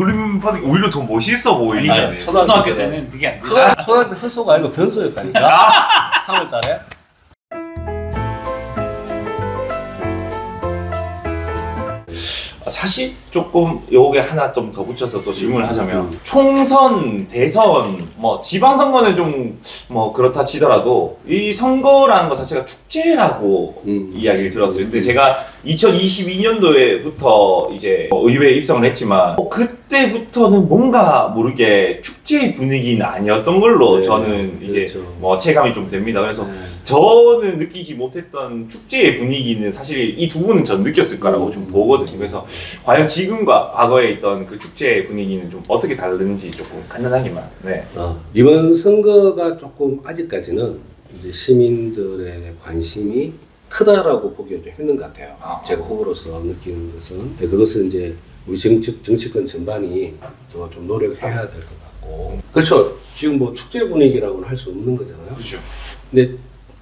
놀림 받은 게 오히려 더 멋있어 보이잖아요. 초등학교 때는 그게 안 되죠. 초등학교 흑소가 아니고 변소였다니까. 3월달에. 사실 조금 요게 하나 좀 더 붙여서 또 질문을 하자면 총선, 대선, 뭐 지방선거는 좀 뭐 그렇다 치더라도 이 선거라는 것 자체가 축제라고 이야기를 들었어요. 근데 제가 2022년도에부터 이제 의회에 입성을 했지만 그때부터는 뭔가 모르게 축제의 분위기는 아니었던 걸로 저는 이제 그렇죠. 뭐 체감이 좀 됩니다. 그래서 저는 느끼지 못했던 축제의 분위기는 사실 이 두 분은 전 느꼈을 거라고 좀 보거든요. 그래서 과연 지금과 과거에 있던 그 축제의 분위기는 좀 어떻게 다른지 조금 간단하게만. 네. 이번 선거가 조금 아직까지는 이제 시민들의 관심이 크다라고 보기는 좀 힘든 것 같아요. 제가 후보로서 느끼는 것은 그것은 이제 우리 정치권 전반이 더 좀 노력해야 될 것 같고. 그렇죠. 지금 뭐 축제 분위기라고는 할 수 없는 거잖아요. 그렇죠. 근데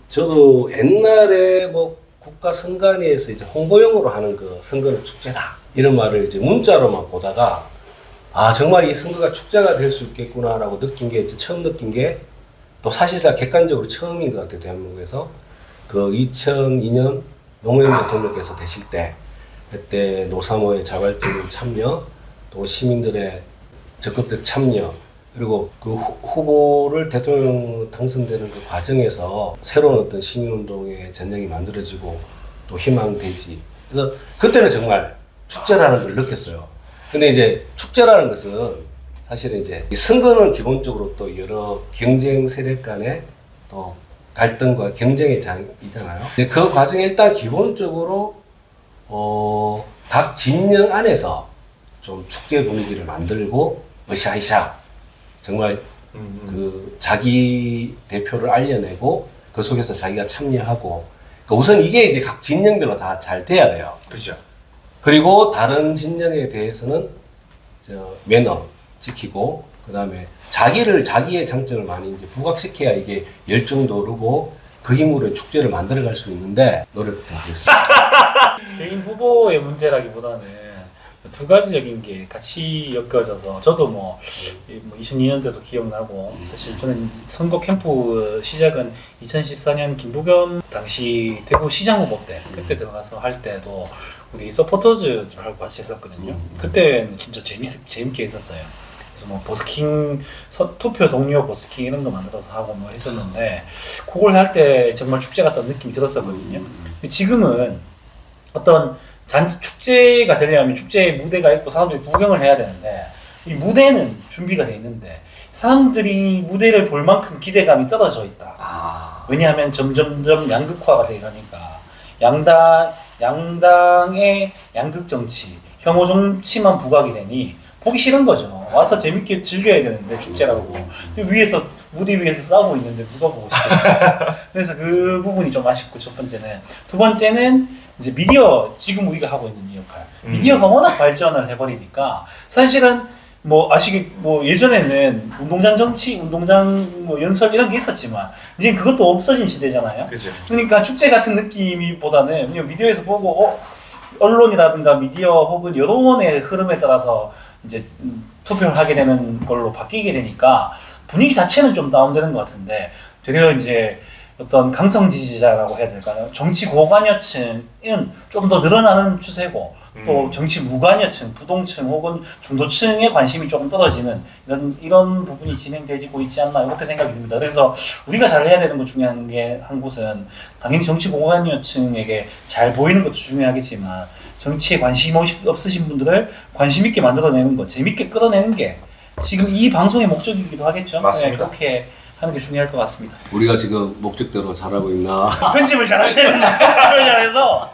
저도 옛날에 뭐 국가 선관위에서 이제 홍보용으로 하는 그 선거는 축제다 이런 말을 이제 문자로만 보다가 정말 이 선거가 축제가 될 수 있겠구나라고 느낀 게 처음 느낀 게 또 사실상 객관적으로 처음인 것 같아요. 대한민국에서 그 2002년 노무현 대통령께서 되실 때 그때 노사모의 자발적인 참여 또 시민들의 적극적 참여 그리고 그 후보를 대통령 당선되는 그 과정에서 새로운 어떤 시민운동의 전쟁이 만들어지고 또 희망되지. 그래서 그때는 정말 축제라는 걸 느꼈어요. 근데 이제 축제라는 것은 사실은 이제 선거는 기본적으로 또 여러 경쟁 세력 간의 또 갈등과 경쟁의 장이잖아요. 근데 그 과정에 일단 기본적으로 각 진영 안에서 좀 축제 분위기를 만들고 으쌰으쌰 정말 그 자기 대표를 알려내고 그 속에서 자기가 참여하고 우선 이게 이제 각 진영별로 다 잘 돼야 돼요. 그렇죠. 그리고 다른 진영에 대해서는 매너 지키고 그 다음에 자기의 장점을 많이 이제 부각시켜야 이게 열정도 오르고 그 힘으로 축제를 만들어갈 수 있는데 노력하겠습니다. 개인 후보의 문제라기보다는 두 가지적인 게 같이 엮여져서 저도 뭐 2002년도도 기억나고 사실 저는 선거 캠프 시작은 2014년 김부겸 당시 대구 시장 후보 때 그때 들어가서 할 때도 우리 서포터즈하고 같이 했었거든요. 그때는 진짜 재밌게 했었어요. 그래서 뭐 버스킹 투표 동료 버스킹 이런 거 만들어서 하고 뭐 했었는데 그걸 할 때 정말 축제 같다는 느낌이 들었었거든요. 근데 지금은 어떤 단지 축제가 되려면 축제에 무대가 있고 사람들이 구경을 해야 되는데 이 무대는 준비가 돼 있는데 사람들이 무대를 볼 만큼 기대감이 떨어져 있다. 왜냐하면 점점점 양극화가 돼 가니까 양당의 양극 정치, 혐오 정치만 부각이 되니 보기 싫은 거죠. 와서 재밌게 즐겨야 되는데 축제라고. 근데 무대 위에서 싸우고 있는데 누가 보고 싶어요. 그래서 그 부분이 좀 아쉽고 첫 번째는. 두 번째는 이제 미디어, 지금 우리가 하고 있는 이 역할. 미디어가 워낙 발전을 해버리니까 사실은 뭐 예전에는 운동장 정치, 운동장 뭐 연설 이런 게 있었지만 이제 그것도 없어진 시대잖아요. 그죠. 그러니까 축제 같은 느낌보다는 그냥 미디어에서 보고 언론이라든가 미디어 혹은 여론의 흐름에 따라서 이제 투표를 하게 되는 걸로 바뀌게 되니까 분위기 자체는 좀 다운되는 것 같은데 되려 이제 어떤 강성 지지자라고 해야 될까요? 정치 고관여층은 좀 더 늘어나는 추세고 또 정치 무관여층, 부동층 혹은 중도층의 관심이 조금 떨어지는 이런 부분이 진행되고 있지 않나 이렇게 생각이 듭니다. 그래서 우리가 잘 해야 되는 것 중에 한 곳은 당연히 정치 고관여층에게 잘 보이는 것도 중요하겠지만 정치에 관심 없으신 분들을 관심 있게 만들어내는 것, 재밌게 끌어내는 게 지금 이 방송의 목적이기도 하겠죠. 맞습니다. 그렇게 하는 게 중요할 것 같습니다. 우리가 지금 목적대로 잘하고 있나? 편집을 잘하셔야 된다. 편집을 잘해서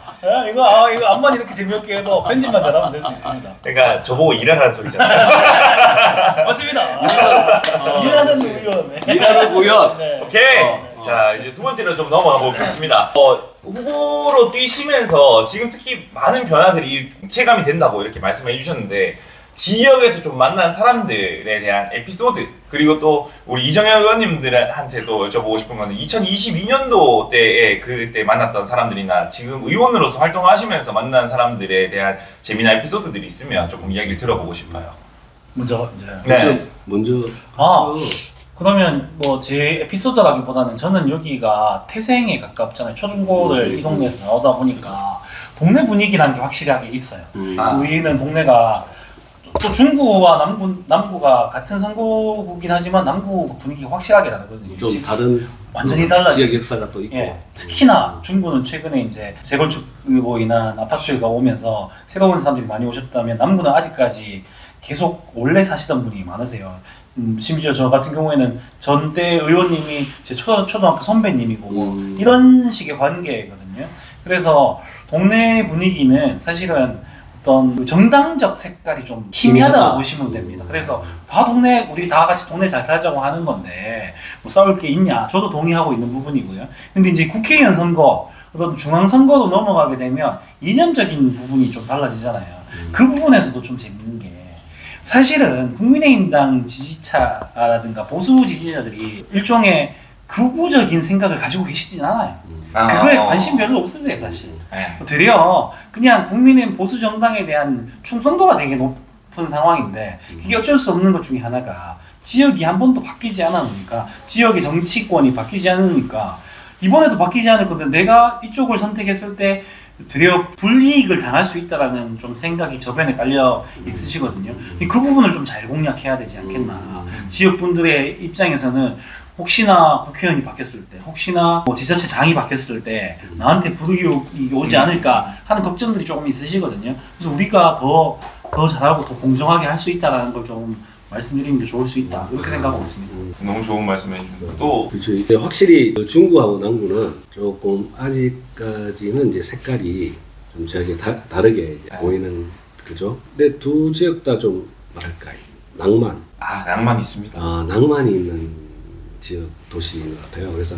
이거 암만 이렇게 재미없게 해도 편집만 잘하면 될 수 있습니다. 그러니까 저보고 일하라는 소리잖아요. 맞습니다. 일하는 우연. 일하는 우연. 네. 오케이. 자, 이제 두 번째로 좀 넘어가 보겠습니다. 후보로 뛰시면서 지금 특히 많은 변화들이 체감이 된다고 이렇게 말씀해 주셨는데 지역에서 좀 만난 사람들에 대한 에피소드 그리고 또 우리 이정현 의원님들한테도 여쭤보고 싶은 거는 2022년도 때에 그때 만났던 사람들이나 지금 의원으로서 활동하시면서 만난 사람들에 대한 재미난 에피소드들이 있으면 조금 이야기를 들어보고 싶어요. 먼저 네. 먼저 아, 그러면 뭐 제 에피소드라기보다는 저는 여기가 태생에 가깝잖아요. 초중고를 이 동네에서 나오다 보니까 동네 분위기라는 게 확실하게 있어요. 우리는 동네가 또 중구와 남구가 같은 선거구긴 하지만 남구 분위기가 확실하게 다르거든요. 좀 다른 완전히 달라요. 지역 역사가 또 있고. 예, 특히나 중구는 최근에 이제 재건축으로 인한 아파트가 오면서 새로운 사람들이 많이 오셨다면 남구는 아직까지 계속 원래 사시던 분이 많으세요. 심지어 저 같은 경우에는 전대 의원님이 제 초등학교 선배님이고 뭐 이런 식의 관계거든요. 그래서 동네 분위기는 사실은 어떤 정당적 색깔이 좀 희미하다고 보시면 됩니다. 그래서 우리 다 같이 동네 잘 살자고 하는 건데 뭐 싸울 게 있냐? 저도 동의하고 있는 부분이고요. 근데 이제 국회의원 선거, 어떤 중앙 선거로 넘어가게 되면 이념적인 부분이 좀 달라지잖아요. 그 부분에서도 좀 재밌는 게 사실은 국민의힘당 지지차라든가 보수 지지자들이 일종의 극우적인 생각을 가지고 계시진 않아요. 그거에 관심 별로 없으세요, 사실. 되려 그냥 국민의힘 보수 정당에 대한 충성도가 되게 높은 상황인데 그게 어쩔 수 없는 것 중에 하나가 지역이 한 번도 바뀌지 않았으니까 지역의 정치권이 바뀌지 않으니까 이번에도 바뀌지 않을 건데 내가 이쪽을 선택했을 때 되려 불이익을 당할 수 있다라는 좀 생각이 저변에 깔려 있으시거든요. 그 부분을 좀 잘 공략해야 되지 않겠나. 지역 분들의 입장에서는 혹시나 국회의원이 바뀌었을 때, 혹시나 뭐 지자체장이 바뀌었을 때 나한테 불이익이 오지 않을까 하는 걱정들이 조금 있으시거든요. 그래서 우리가 더 잘하고 더 공정하게 할 수 있다라는 걸 좀 말씀드리는 게 좋을 수 있다 이렇게 생각하고 있습니다. 너무 좋은 말씀해 주셨습니다. 또 그렇죠. 이제 확실히 중구하고 남구는 조금 아직까지는 이제 색깔이 좀 저게 다르게 이제 보이는 그죠. 근데 두 지역 다 좀 뭐랄까 낭만. 낭만 있습니다. 낭만이 있는 지역 도시인 것 같아요. 그래서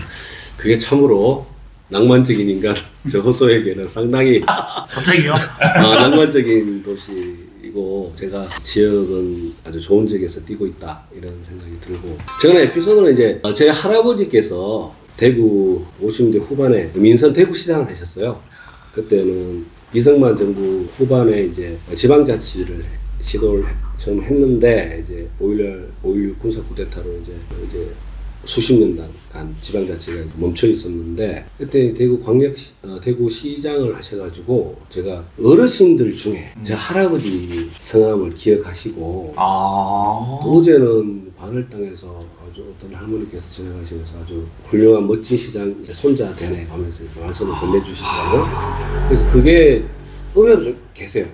그게 참으로 낭만적인 인간 저 호소에게는 상당히 갑자기요? 낭만적인 도시이고 제가 지역은 아주 좋은 지역에서 뛰고 있다 이런 생각이 들고 저는 에피소드는 이제 제 할아버지께서 대구 50년대 후반에 민선 대구시장을 하셨어요. 그때는 이승만 정부 후반에 이제 지방자치를 시도를 처음 했는데 이제 5.16 군사 쿠데타로 이제 수십 년간 지방자치가 멈춰 있었는데 그때 대구시장을 하셔가지고 제가 어르신들 중에 제 할아버지 성함을 기억하시고 또 어제는 반월당에서 아주 어떤 할머니께서 지나가시면서 아주 훌륭한 멋진 시장 손자 되네 하면서 말씀을 건네주시더라고요. 그래서 그게 의외로 좀 계세요.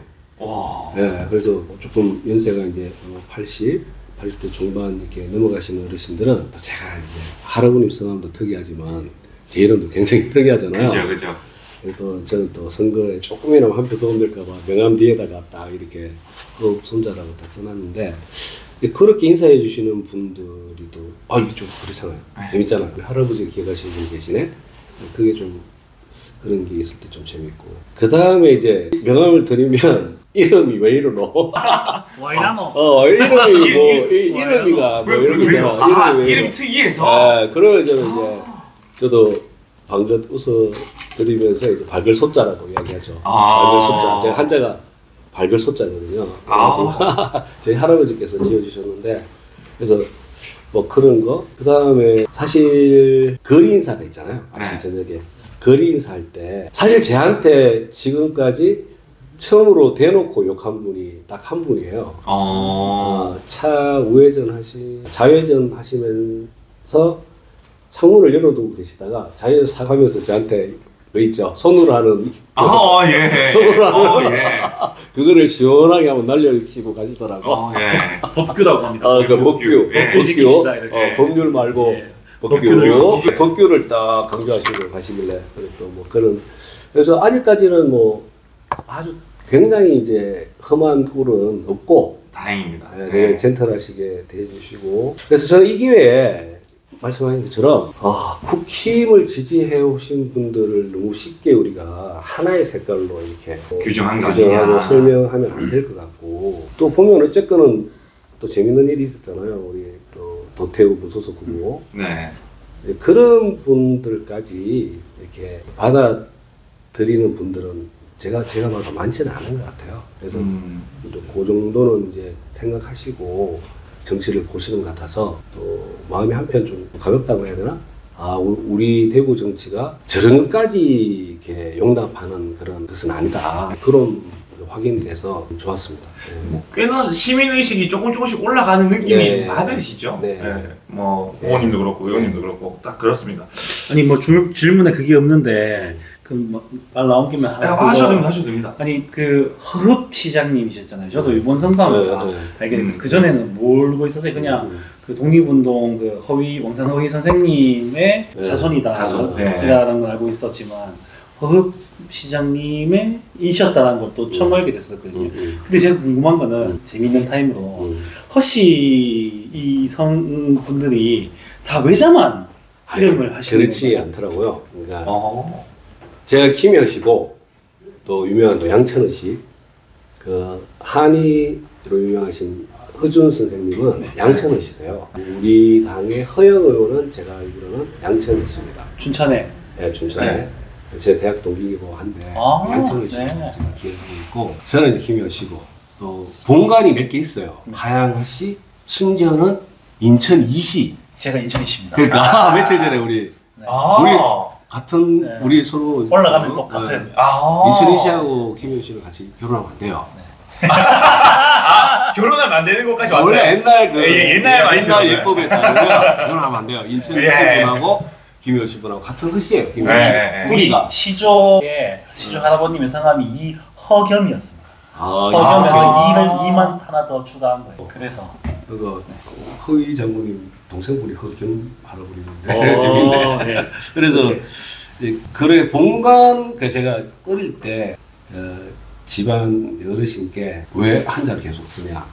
네, 그래서 조금 연세가 이제 80대 중반 이렇게 넘어가시는 어르신들은 또 제가 이제 할아버님 성함도 특이하지만 제 이름도 굉장히 특이하잖아요. 그죠. 또 저는 또 선거에 조금이나마 한 표 도움 될까봐 명함 뒤에다가 딱 이렇게 손자라고 딱 써놨는데 그렇게 인사해 주시는 분들이 또 이게 좀 그렇잖아요. 재밌잖아요. 할아버지를 기억하시는 분이 계시네. 그게 좀 그런 게 있을 때 좀 재밌고 그 다음에 이제 명함을 드리면 이름이 왜 이러노? 와이라노. 이름이 뭐 이름이가 뭐 이런 거잖아. 이름이 특이해서. 그러면 저는 이제 저도 방긋 웃어 드리면서 이제 발글소자라고 이야기하죠. 발글소자. 제가 한자가 발글소자거든요. 제 할아버지께서 지어주셨는데 그래서 뭐 그런 거. 그 다음에 사실 거리 인사가 있잖아요. 아침 저녁에 거리 인사할 때 사실 제한테 지금까지 처음으로 대놓고 욕한 분이 딱 한 분이에요. 차 좌회전 하시면서 창문을 열어두고 계시다가 좌회전 싹 하면서 저한테 뭐 있죠? 손으로 하는 손으로 하는 그거를 시원하게 한번 날려주시고 가시더라고. 법규라고 합니다. 그 법규 지킵시다 이렇게. 법률 말고 법규를 딱 강조하시고 가시길래 또 뭐 그런 그래서 아직까지는 뭐 아주 굉장히 이제 험한 꼴은 없고 다행입니다. 되게 젠틀하시게 대해주시고 그래서 저는 이 기회에 말씀하신 것처럼 국힘을 지지해 오신 분들을 너무 쉽게 우리가 하나의 색깔로 이렇게 규정하고 설명하면 안 될 것 같고 또 보면 어쨌거는 또 재밌는 일이 있었잖아요. 우리 또 도태우 무소속 후보 그런 분들까지 이렇게 받아들이는 분들은 제가 봐도 많지는 않은 것 같아요. 그래서 그 정도는 이제 생각하시고 정치를 보시는 것 같아서 또 마음이 한편 좀 가볍다고 해야 되나? 아, 우리 대구 정치가 저런 것까지 이렇게 용납하는 그런 것은 아니다. 그런 확인이 돼서 좋았습니다. 네. 꽤나 시민의식이 조금씩 올라가는 느낌이 네. 많으시죠? 네. 뭐 후보님도 그렇고 의원님도 그렇고 딱 그렇습니다. 아니 뭐 질문에 그게 없는데 그 말 나온 김에 하나 하셔도 됩니다. 아니 그 허흡 시장님이셨잖아요. 저도 이번 선거하면서 알게 됐는데 그 전에는 모르고 있었어요. 그냥 그 독립운동 그 원산 허위 선생님의 자손이다. 이라는 걸 알고 있었지만 허흡 시장님의 이셨다는 걸 또 처음 알게 됐었거든요. 근데 제가 궁금한 거는 재밌는 타임으로 허씨 이 성분들이 다 외자만 이름을 하시는 그렇지 건가요? 않더라고요. 그러니까 제가 김여씨고 또 유명한 또 양천의 씨, 그 한의로 유명하신 허준 선생님은 양천의 씨세요. 우리 당의 허영 의원은 제가 알기로는 양천의 씨입니다. 춘천에. 네, 춘천에. 제 대학 동기이고 한데 양천의 씨가 제가 기억하고 있고 저는 이제 김여씨고 또 본관이 몇 개 있어요. 하양허 씨, 심지어는 인천 이씨. 제가 인천이십니다. 그러니까 며칠 전에 우리 같은 네. 우리 서로 올라가면 똑같은. 인천이 씨하고 김효 씨는 같이 결혼하면 안 돼요. 결혼하면 안 되는 것까지 왔어요. 원래 옛날 그 옛날 예법에 따르면 결혼하면 안 돼요. 인천이 씨분하고 김효 씨분하고 같은 뜻이에요. 김효 씨. 우리 시조 할아버님의 성함이 이허겸이었습니다. 허겸에서 이만 하나 더 추가한 거예요. 그래서 그거 허위 장모님 동생분이 허겸 할아버님인데 재밌네. 네. 그래서 그래 본관 제가 어릴 때 집안 어르신께 왜 한자를 계속 쓰냐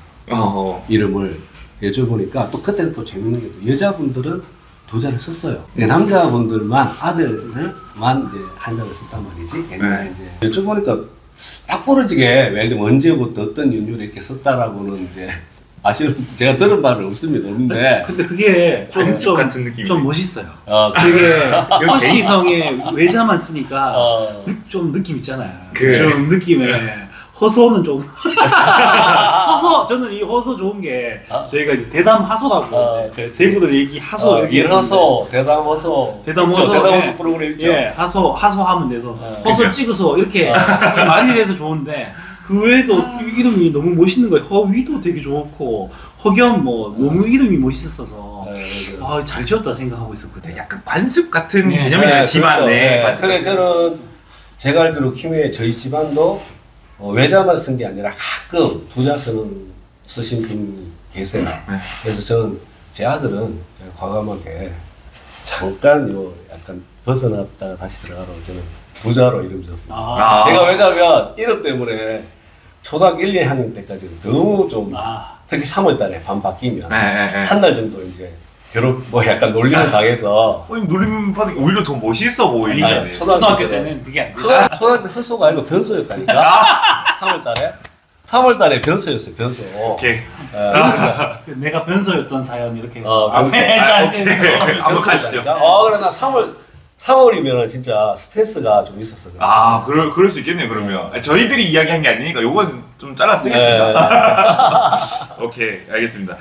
이름을 여쭤보니까 또 그때는 또 재밌는 게 또 여자분들은 두자를 썼어요. 남자분들만 아들만 이제 한자를 썼단 말이지. 옛날에 이제 여쭤보니까 딱 부러지게 예를 들면 언제부터 어떤 연유를 이렇게 썼다라고는 이제 제가 들은 바는 없습니다. 없는데 근데 그게 관습 같은 느낌이 좀 멋있어요. 그게 허씨성의 외자만 쓰니까 좀 느낌 있잖아요. 좀 느낌에 허소는 좀 허소 저는 이 허소 좋은 게 저희가 이제 대담 하소라고 대구들 얘기 하소 이렇게 일허소 대담 허소 프로그램 있죠. 예, 하소하면 돼서 허소 찍어서 이렇게 많이 돼서 좋은데 그 외에도 이름이 너무 멋있는 거예요. 허위도 되게 좋고 허겸 뭐 너무 이름이 멋있었어서 잘 지었다 생각하고 있었거든요. 약간 관습 같은 개념이네요. 집안에. 그래서 저는 제가 알기로 김해 저희 집안도 외자만 쓴 게 아니라 가끔 두자 쓰신 분이 계세요. 그래서 저는 제 아들은 제가 과감하게 잠깐 약간 벗어났다가 다시 들어가라고 저는 두자로 이름 지었습니다. 제가 왜냐면 이름 때문에 초등학교 1, 2학년 때까지는 너무 좀 특히 3월달에 반 바뀌면 한 달 정도 이제 약간 놀림을 당해서 놀림 받으니 오히려 더 멋있어 보이죠. 초등학교 때는 그게 안 되죠. 초등학교 허소가 아니고 변소였다니까. 3월달에 변소였어요. 변소. 오케이. 내가 변소였던 사연 이렇게. 한번 가시죠. 그래 나 3월이면 진짜 스트레스가 좀 있었어. 그럴 수 있겠네요. 그러면 저희들이 이야기한 게 아니니까 요건 좀 잘라 쓰겠습니다. 오케이, 알겠습니다.